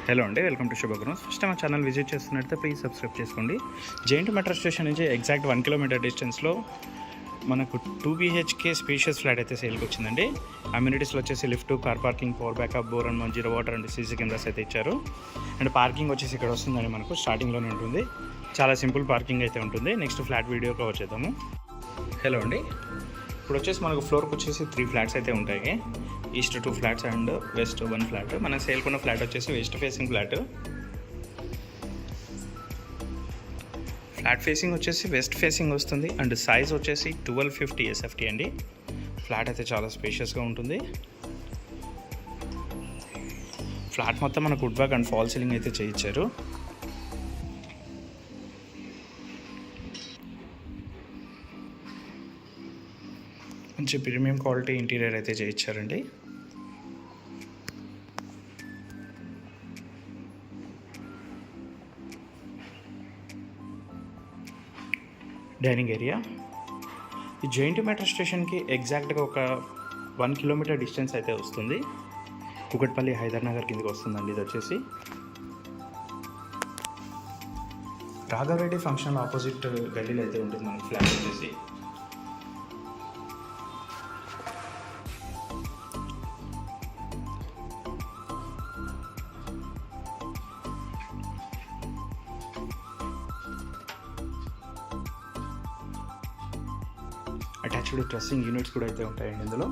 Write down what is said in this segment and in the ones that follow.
Hello అండి, welcome to శుభగ్రహం. First time మా channel visit చేస్తున్నట్లయితే ప్లీజ్ సబ్స్క్రైబ్ చేసుకోండి. జేఎన్టీ మెట్రో స్టేషన్ నుంచి ఎగ్జాక్ట్ 1 కిలోమీటర్ డిస్టెన్స్లో మనకు 2 BHK స్పేషియస్ ఫ్లాట్ అయితే సేల్కి వచ్చిందండి. అమ్యూనిటీస్లో వచ్చేసి lift, car parking, power backup, bore and 0 water and CC cameras అయితే ఇచ్చారు. అండ్ పార్కింగ్ వచ్చేసి ఇక్కడ వస్తుందండి, మనకు స్టార్టింగ్లోనే ఉంటుంది. చాలా సింపుల్ పార్కింగ్ అయితే ఉంటుంది. నెక్స్ట్ ఫ్లాట్ వీడియో కవర్ చేద్దాము. హలో అండి, ఇప్పుడు వచ్చేసి మనకు ఫ్లోర్కి వచ్చేసి 3 ఫ్లాట్స్ అయితే ఉంటాయి. East 2 flats and west 1 flat. మన సేల్కున్న ఫ్లాట్ వచ్చేసి west facing flat. Flat facing వచ్చేసి వెస్ట్ ఫేసింగ్ వస్తుంది అండ్ సైజ్ వచ్చేసి 1250 SFT అండి. ఫ్లాట్ అయితే చాలా స్పేషియస్గా ఉంటుంది. ఫ్లాట్ మొత్తం మనకు wood work and fall ceiling అయితే చేయించారు. మంచి ప్రీమియం క్వాలిటీ ఇంటీరియర్ అయితే చేయించారండి. డైనింగ్ ఏరియా ఈ జేఎన్టీ మెట్రో స్టేషన్కి ఎగ్జాక్ట్గా ఒక 1 కిలోమీటర్ డిస్టెన్స్ అయితే వస్తుంది. కుకట్పల్లి హైదర్నగర్ కిందకి వస్తుందండి. ఇది వచ్చేసి రాఘవరెడ్డి ఫంక్షన్ ఆపోజిట్ గల్లీలో అయితే ఉంటుంది మనకి ఫ్లాట్ వచ్చేసి. అటాచ్డ్ డ్రెస్సింగ్ యూనిట్స్ కూడా అయితే ఉంటాయండి ఇందులో.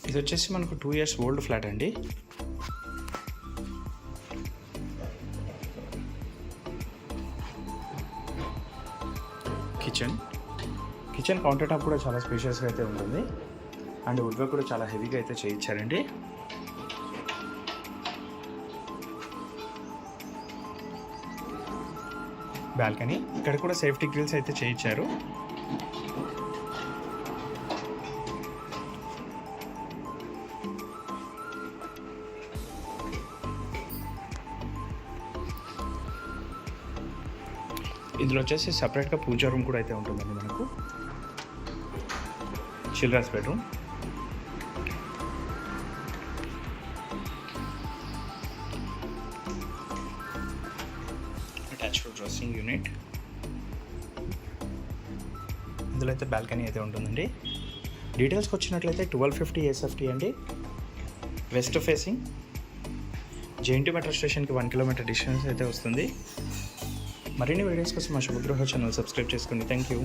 ఇది వచ్చేసి మనకు 2 years ఓల్డ్ ఫ్లాట్ అండి. కిచెన్ కౌంటర్ టాప్ కూడా చాలా స్పేషియస్గా అయితే ఉంటుంది అండ్ వుడ్ వర్క్ కూడా చాలా హెవీగా అయితే చేయించారండి. బాల్కనీ ఇక్కడ కూడా సేఫ్టీ గ్రిల్స్ అయితే చేయించారు. ఇందులో వచ్చేసి సపరేట్గా పూజా రూమ్ కూడా అయితే ఉంటుందండి మనకు. Children's bedroom, attached dressing unit. ఇందులో అయితే బాల్కనీ అయితే ఉంటుందండి. డీటెయిల్స్కి వచ్చినట్లయితే 1250 SFT అండి. వెస్ట్ ఫేసింగ్ జేఎన్టీ మెట్రో స్టేషన్కి 1 కిలోమీటర్ డిస్టెన్స్ అయితే వస్తుంది. మరిన్ని వీడియోస్ కోసం మా శుభగృహ ఛానల్ సబ్స్క్రైబ్ చేసుకోండి. Thank you.